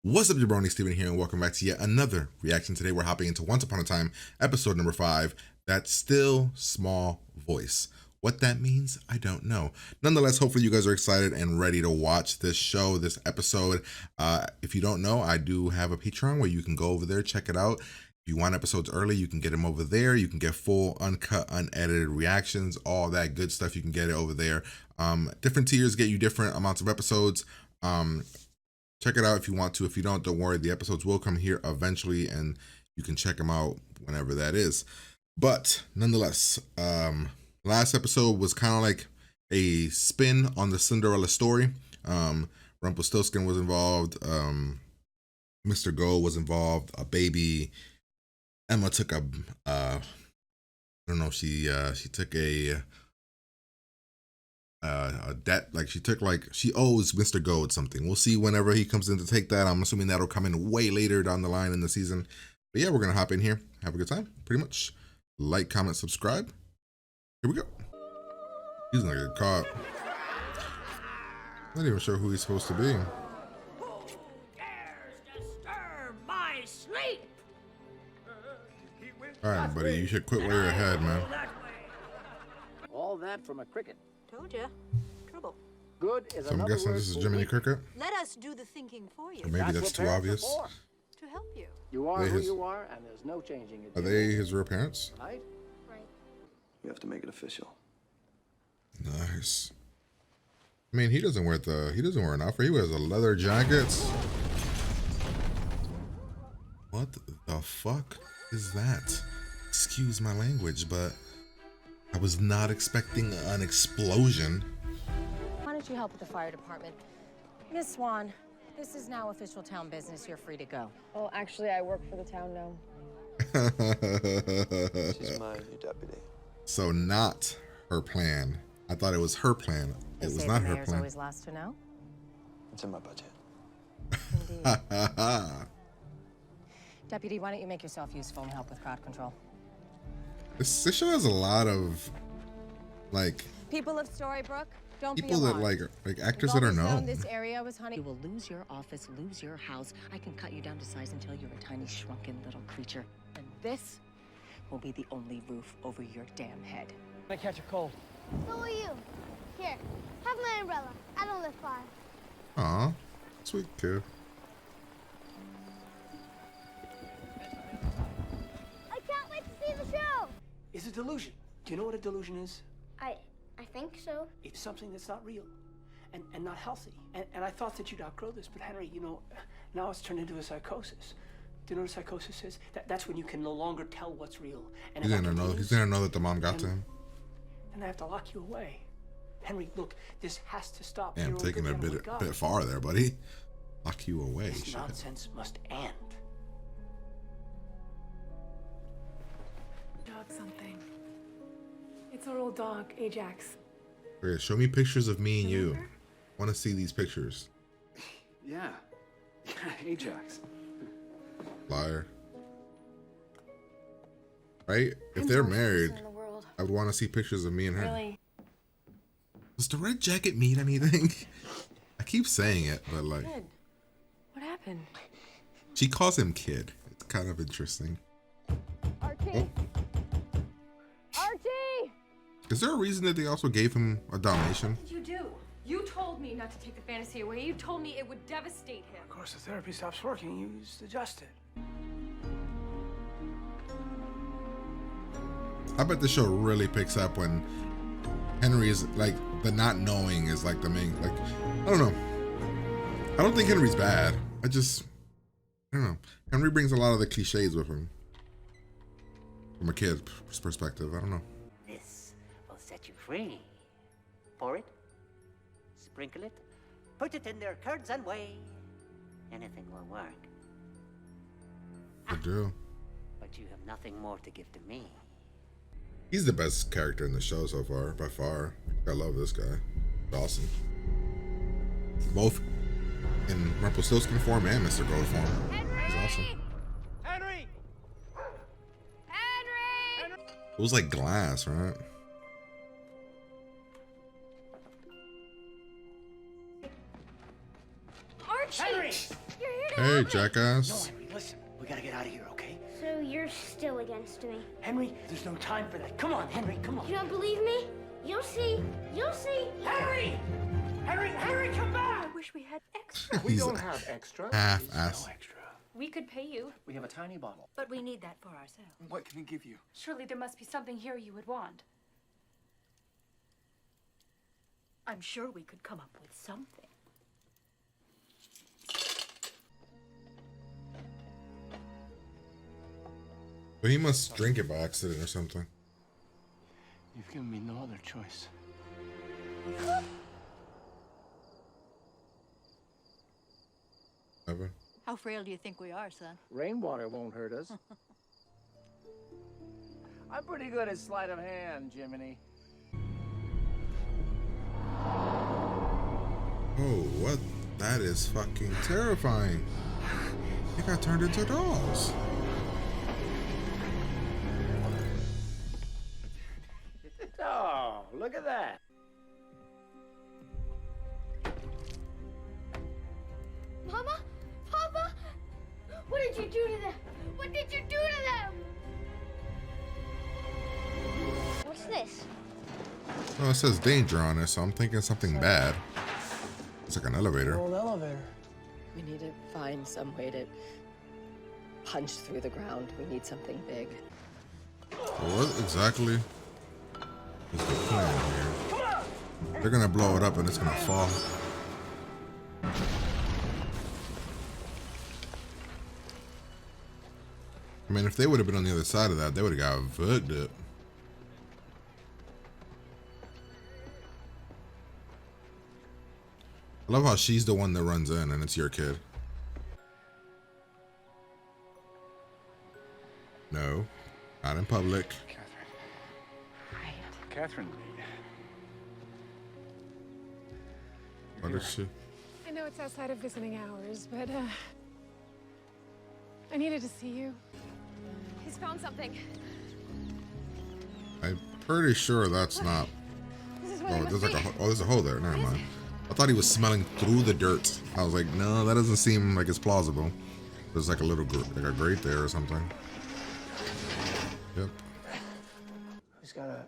What's up, jabroni? Steven here, and welcome back to yet another reaction. Today we're hopping into Once Upon a Time, episode number 5, That Still Small Voice. What that means, I don't know. Nonetheless, hopefully you guys are excited and ready to watch this show, this episode. If you don't know, I do have a Patreon where you can go over there, check it out. If you want episodes early, you can get them over there. You can get full, uncut, unedited reactions, all that good stuff. You can get it over there. Different tiers get you different amounts of episodes. Check it out if you want to. If you don't worry. The episodes will come here eventually, and you can check them out whenever that is. But nonetheless, last episode was kind of like a spin on the Cinderella story. Rumpelstiltskin was involved. Mr. Gold was involved. A baby. Emma took a, I don't know. She took a debt, like she owes Mr. Gold something. We'll see whenever he comes in to take that. I'm assuming that'll come in way later down the line in the season. But yeah, we're gonna hop in here, have a good time, pretty much. Like, comment, subscribe. Here we go. He's gonna get caught. Not even sure who he's supposed to be. Who dares disturb my sleep? All right, buddy, you should quit where you're ahead, man. All that from a cricket. Told ya. Trouble. Good is So I'm another guessing word this is for Jiminy weak. Cricket. Let us do the thinking for you. Or maybe that's what too parents are obvious. for. To help you. You are They who his- you are, and there's no changing it. Are they his real parents? Right? Right. You have to make it official. Nice. I mean, he doesn't wear an outfit. He wears a leather jacket. What the fuck is that? Excuse my language, but I was not expecting an explosion. Why don't you help with the fire department? Miss Swan, this is now official town business. You're free to go. Well, actually, I work for the town now. She's my new deputy. So not her plan. I thought it was her plan. They It was say not the her mayor's plan. always last to know. It's in my budget. Indeed. Deputy, why don't you make yourself useful and help with crowd control? This show has a lot of like People of Storybrooke, don't people be that alarmed. like actors We've that are always known known. this area was honey. You will lose your office, lose your house. I can cut you down to size until you're a tiny, shrunken little creature. And this will be the only roof over your damn head. I catch a cold. So will you. Here, have my umbrella. I don't live far. Aw, sweet kid. I can't wait to see the show. Is a delusion. Do you know what a delusion is? I think so. It's something that's not real and not healthy. And I thought that you'd outgrow this, but Henry, you know, now it's turned into a psychosis. Do you know what a psychosis is? That's when you can no longer tell what's real. And He's if that gonna know. He's continues, gonna know that the mom got to him. then I have to lock you away. Henry, look, this has to stop. Damn, You're taking good it a man with God. bit far there, buddy. Lock you away. This Shit. nonsense must end. Dog something. It's our old dog, Ajax. Okay, show me pictures of me and you. Want to see these pictures? Yeah. Ajax. Liar. Right? If they're married, In the world. I would want to see pictures of me and her. Really? Does the red jacket mean anything? I keep saying it, but like, Good. What happened? she calls him kid. It's kind of interesting. Archie! Oh. Archie! Is there a reason that they also gave him a Dalmatian? What did you do? You told me not to take the fantasy away. You told me it would devastate him. Of course, the therapy stops working. You just adjust it. I bet the show really picks up when Henry's like the not knowing is like the main, like, I don't know. I don't think Henry's bad. I don't know. Henry brings a lot of the cliches with him. From a kid's perspective, I don't know. This will set you free. Pour it, sprinkle it, put it in their curds and whey. Anything will work. Good deal. But you have nothing more to give to me. He's the best character in the show so far, by far. I love this guy. Awesome. Both in Rumpelstiltskin form and Mr. Gold form. He's awesome. Henry! Henry! It was like glass, right? Archie! Henry! You're here Hey, jackass. No, Henry, listen. We gotta get out of here, okay? So you're still against me. Henry, there's no time for that. Come on, Henry, come on. You don't believe me? You'll see. You'll see. Henry! Henry, come back! I wish we had extra. We He's don't have extra. half-ass. No extra. We could pay you. We have a tiny bottle. But we need that for ourselves. What can we give you? Surely there must be something here you would want. I'm sure we could come up with something. But he must drink it by accident or something. You've given me no other choice. Ever. How frail do you think we are, son? Rainwater won't hurt us. I'm pretty good at sleight of hand, Jiminy. Oh, what? That is fucking terrifying. They got turned into dolls. Oh, look at that. Mama? Papa? What did you do to them? What did you do to them? What's this? Oh, it says danger on it, so I'm thinking something bad. It's like an elevator. Old elevator. We need to find some way to punch through the ground. We need something big. What exactly is the plan here? They're gonna blow it up and it's gonna fall. I mean, if they would have been on the other side of that, they would have got fucked up. I love how she's the one that runs in and it's your kid. No, not in public. Catherine. What is she? I know it's outside of visiting hours, but I needed to see you. He's found something. I'm pretty sure that's not. This is what Oh, it there's must like be. a there's a hole there. Never mind. I thought he was smelling through the dirt. I was like, no, that doesn't seem like it's plausible. There's like a little like a grate there or something. Yep. Who's got a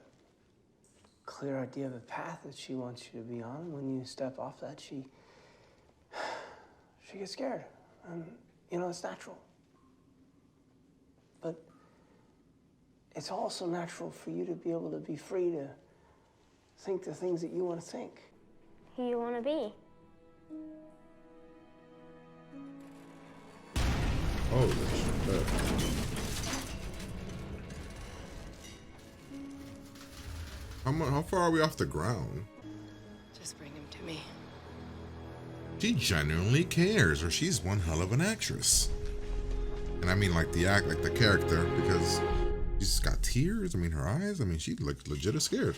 clear idea of the path that she wants you to be on? When you step off that, she gets scared. And, you know, it's natural. But it's also natural for you to be able to be free to think the things that you want to think. Who you want to be? Holy shit. How far are we off the ground? Just bring him to me. She genuinely cares, or she's one hell of an actress. And I mean like the act, like the character, because she's got tears. I mean, her eyes. I mean, she looks legit scared.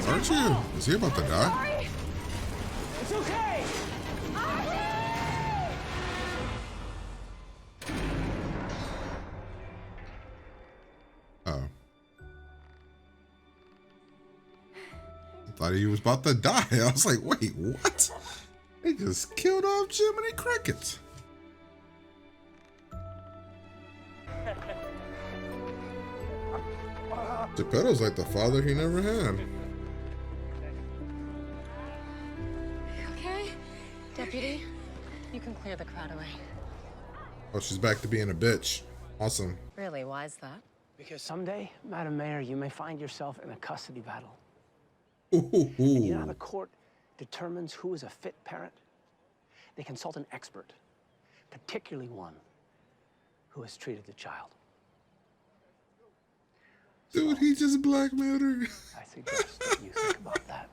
Aren't you? Is he about to die? It's okay! Oh. I thought he was about to die. I was like, wait, what? They just killed off Jiminy Cricket. Geppetto's like the father he never had. Okay. Deputy, you can clear the crowd away. Oh, she's back to being a bitch. Awesome. Really, why is that? Because someday, Madam Mayor, you may find yourself in a custody battle. Ooh. And you know how the court determines who is a fit parent? They consult an expert, particularly one who has treated the child. Dude, he just blackmailed her. I suggest that you think about that.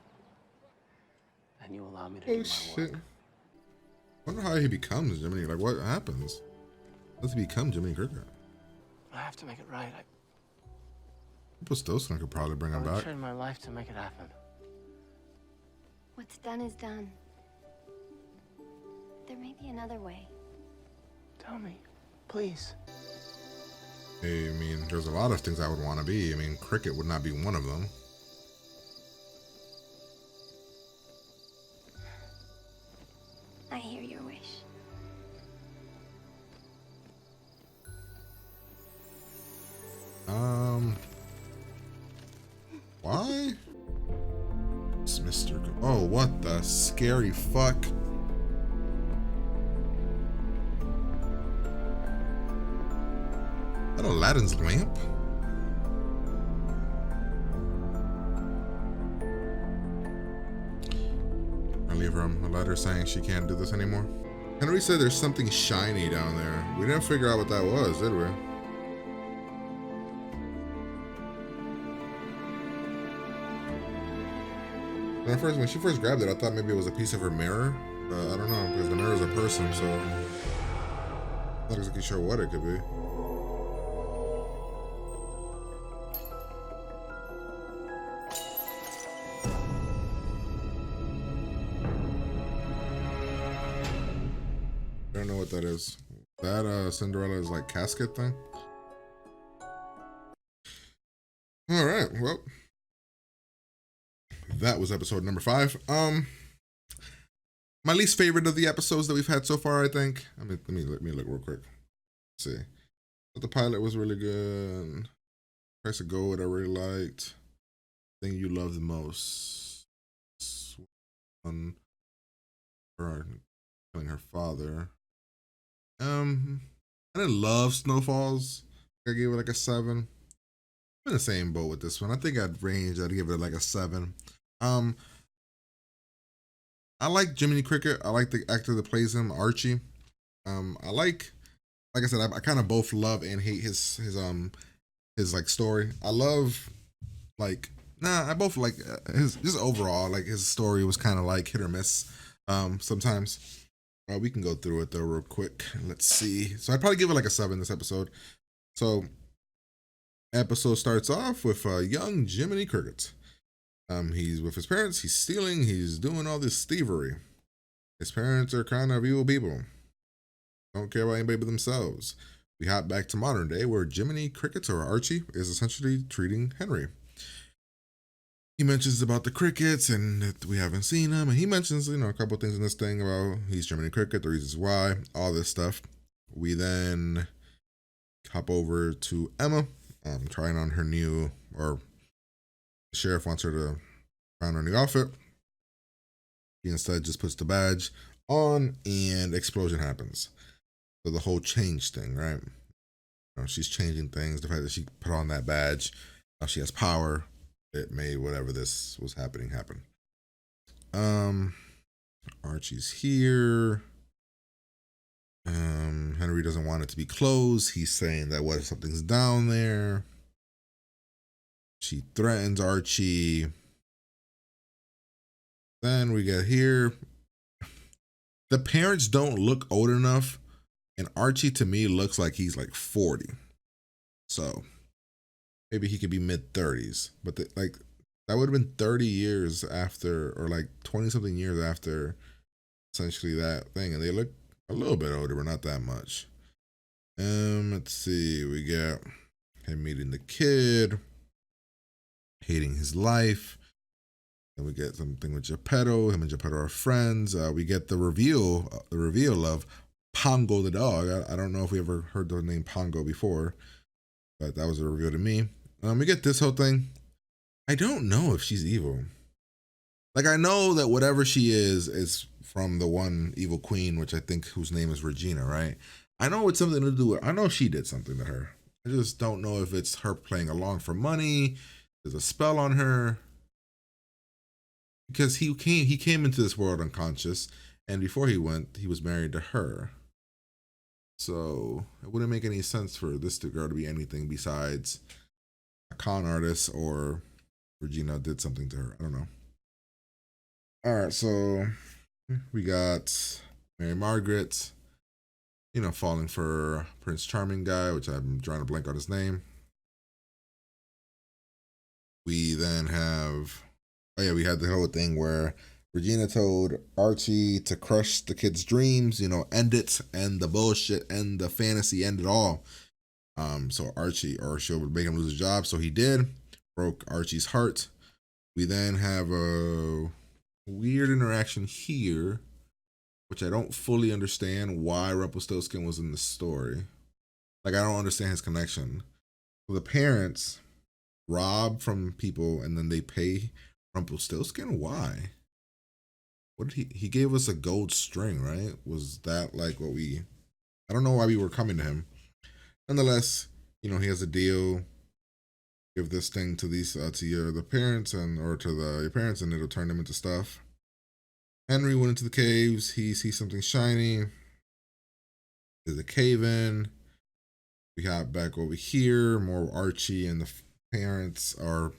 And you allow me to do Oh my shit. work. Wonder how he becomes Jiminy. Like, what happens? How does he become Jiminy Cricket? I have to make it right. Stoston could probably bring him I'll back. trade my life to make it happen. What's done is done. There may be another way. Tell me, please. Hey, I mean, there's a lot of things I would want to be. I mean, Cricket would not be one of them. I hear your wish. Why? It's Mr. Oh, what the scary fuck? Is that Aladdin's lamp? I leave her a letter saying she can't do this anymore. Henry said there's something shiny down there. We didn't figure out what that was, did we? When she first grabbed it, I thought maybe it was a piece of her mirror. I don't know, because the mirror is a person, so I'm not exactly sure what it could be. I don't know what that is. That Cinderella's like casket thing. All right, well, that was episode number 5. My least favorite of the episodes that we've had so far, I think. I mean, let me look real quick. Let's see. But the pilot was really good. Price of Gold, I really liked. Thing you love the most. On her killing her father. I didn't love Snowfalls. I gave it like a 7. I'm in the same boat with this one. I think I'd give it like a 7. I like Jiminy Cricket. I like the actor that plays him, Archie. I like I said, I kind of both love and hate his like story. I love I both like his just overall, like his story was kind of like hit or miss sometimes. We can go through it though real quick. Let's see. So I'd probably give it like a 7 this episode. So episode starts off with young Jiminy Cricket. He's with his parents, he's stealing, he's doing all this thievery. His parents are kind of evil people. Don't care about anybody but themselves. We hop back to modern day where Jiminy Cricket, or Archie, is essentially treating Henry. He mentions about the crickets and that we haven't seen them. And he mentions, a couple things in this thing about he's Jiminy Cricket, the reasons why, all this stuff. We then hop over to Emma, trying on her new, or the sheriff wants her to try on her new outfit. He instead just puts the badge on and explosion happens. So the whole change thing, right? She's changing things. The fact that she put on that badge, now she has power. It made whatever this was happening happen. Archie's here. Henry doesn't want it to be closed. He's saying that what if something's down there? She threatens Archie. Then we get here. The parents don't look old enough, and Archie to me looks like he's like 40. So maybe he could be mid-30s, but that would have been 30 years after, or like 20 something years after essentially that thing, and they look a little bit older, but not that much. Let's see, we get him meeting the kid, hating his life. Then we get something with Geppetto. Him and Geppetto are friends. We get the reveal of Pongo the dog. I don't know if we ever heard the name Pongo before, but that was a reveal to me. We get this whole thing. I don't know if she's evil. Like, I know that whatever she is from the one evil queen, which I think whose name is Regina, right? I know it's something to do with, I know she did something to her. I just don't know if it's her playing along for money. There's a spell on her. Because he came into this world unconscious, and before he went, he was married to her. So it wouldn't make any sense for this girl to be anything besides a con artist, or Regina did something to her. I don't know. All right, so we got Mary Margaret, falling for Prince Charming guy, which I'm drawing a blank on his name. We then have, we had the whole thing where Regina told Archie to crush the kid's dreams, end it, end the bullshit, end the fantasy, end it all. So Archie, or she would make him lose his job. So he did, broke Archie's heart. We then have a weird interaction here which I don't fully understand why Rumpelstiltskin was in the story. Like, I don't understand his connection. So the parents rob from people and then they pay Rumpelstiltskin? Why? What did he gave us a gold string, right? Was that like what we, I don't know why we were coming to him. Nonetheless, you know, he has a deal. Give this thing to these to the parents your parents, and it'll turn them into stuff. Henry went into the caves. He sees something shiny. There's a cave in. We got back over here, more Archie and the parents, or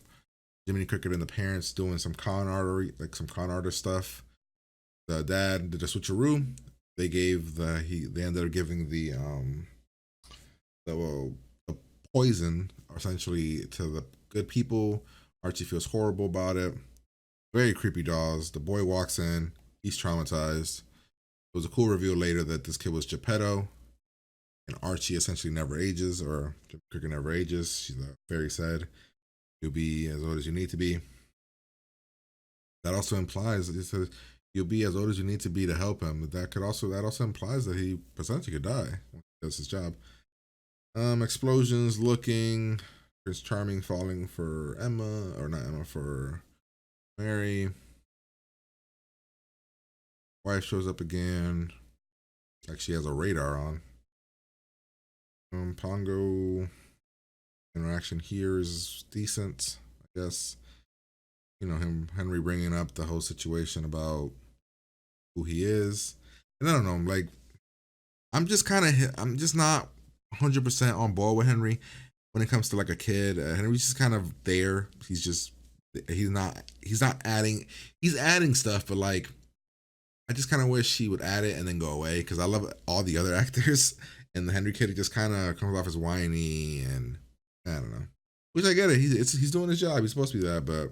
Jiminy Cricket and the parents doing some con artist stuff. The dad did a switcheroo. They ended up giving the poison essentially to the good people. Archie feels horrible about it. Very creepy dolls. The boy walks in. He's traumatized. It was a cool reveal later that this kid was Geppetto. And Archie essentially never ages, or Jiminy Cricket never ages. The fairy said, "You'll be as old as you need to be." That also implies, it says, you'll be as old as you need to be to help him. That also implies that he potentially could die when he does his job. Explosions, looking. Prince Charming falling for Emma, or not Emma, for Mary. Wife shows up again. Like she has a radar on. Pongo interaction here is decent, I guess. You know, Henry bringing up the whole situation about who he is. And I don't know, like, I'm just not 100% on board with Henry when it comes to like a kid. Henry's just kind of there. He's adding stuff, but like, I just kind of wish he would add it and then go away, because I love all the other actors, and the Henry kid just kind of comes off as whiny, and I don't know. Which I get it. He's doing his job. He's supposed to be that, but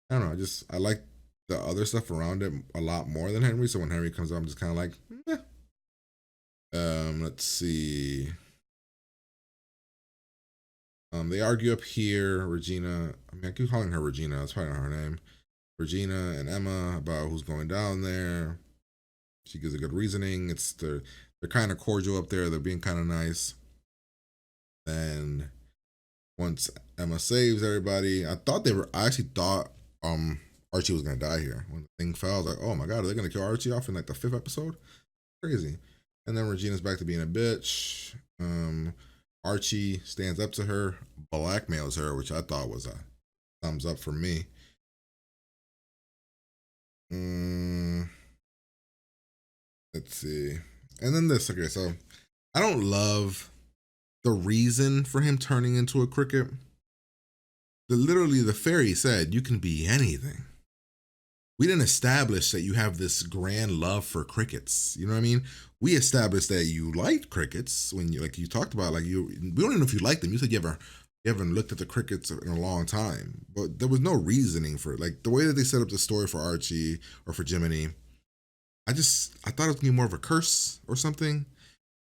I don't know. I like the other stuff around it a lot more than Henry. So when Henry comes up, I'm just kind of like, let's see. They argue up here. Regina. I mean, I keep calling her Regina. That's probably not her name. Regina and Emma about who's going down there. She gives a good reasoning. They're kind of cordial up there. They're being kind of nice. Then once Emma saves everybody, I actually thought Archie was gonna die here. When the thing fell, I was like, oh my god, are they gonna kill Archie off in like the 5th episode? Crazy. And then Regina's back to being a bitch. Archie stands up to her, blackmails her, which I thought was a thumbs up for me. Let's see. And then this. Okay, so I don't love the reason for him turning into a cricket. Literally, the fairy said, you can be anything. We didn't establish that you have this grand love for crickets. You know what I mean? We established that you liked crickets when you talked about, we don't even know if you liked them. You said you haven't looked at the crickets in a long time, but there was no reasoning for it. Like the way that they set up the story for Archie or for Jiminy, I thought it was gonna be more of a curse or something,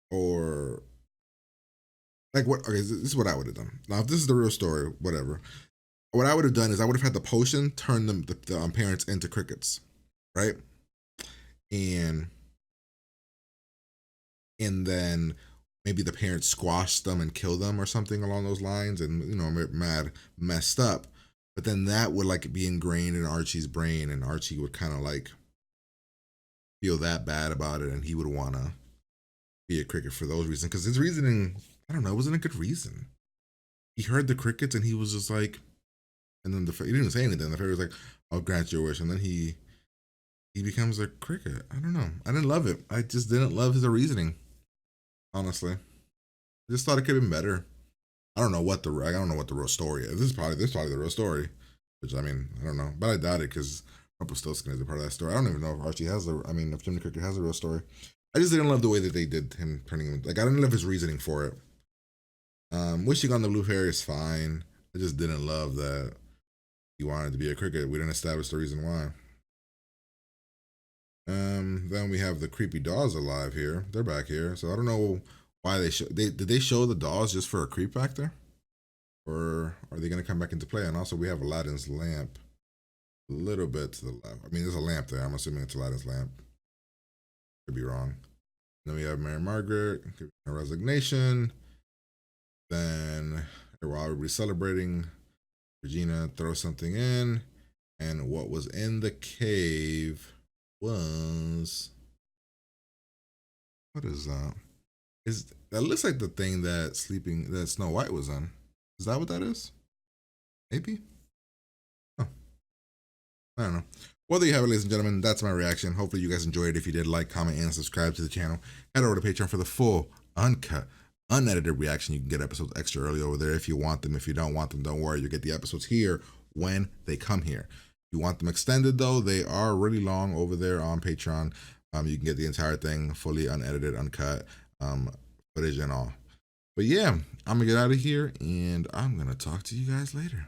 or like what? Okay, this is what I would have done. Now, if this is the real story, whatever. What I would have done is I would have had the potion turn the parents into crickets, right? And then maybe the parents squash them and kill them or something along those lines, and mad messed up. But then that would like be ingrained in Archie's brain, and Archie would kind of like feel that bad about it, and he would want to be a cricket for those reasons. Because his reasoning, I don't know, it wasn't a good reason. He heard the crickets and he was just like, and then he didn't say anything. The fairy was like, I'll grant your wish. And then he becomes a cricket. I don't know. I didn't love it. I just didn't love his reasoning. Honestly. I just thought it could have been better. I don't know what the real story is. This is probably the real story. Which, I mean, I don't know. But I doubt it, because Rumpelstiltskin is a part of that story. I don't even know if Archie has if Jiminy Cricket has a real story. I just didn't love the way that they did him turning him. Like, I didn't love his reasoning for it. Wishing on the blue fairy is fine. I just didn't love that he wanted to be a cricket. We didn't establish the reason why. Then we have the creepy dolls alive here. They're back here. So I don't know why did they show the dolls just for a creep factor? Or are they gonna come back into play? And also we have Aladdin's lamp a little bit to the left. I mean, there's a lamp there. I'm assuming it's Aladdin's lamp. Could be wrong. Then we have Mary Margaret, her resignation. Then while everybody's celebrating, Regina throws something in, and what was in the cave was, what is that? That looks like the thing that Snow White was in. Is that what that is? Maybe. Oh, I don't know. Well, there you have it, ladies and gentlemen. That's my reaction. Hopefully you guys enjoyed it. If you did, like, comment, and subscribe to the channel. Head over to Patreon for the full, uncut, unedited reaction. You can get episodes extra early over there if you want them. If you don't want them, don't worry. You'll get the episodes here when they come here. If you want them extended, though, they are really long over there on Patreon. You can get the entire thing fully unedited, uncut, footage and all. But yeah, I'm going to get out of here, and I'm going to talk to you guys later.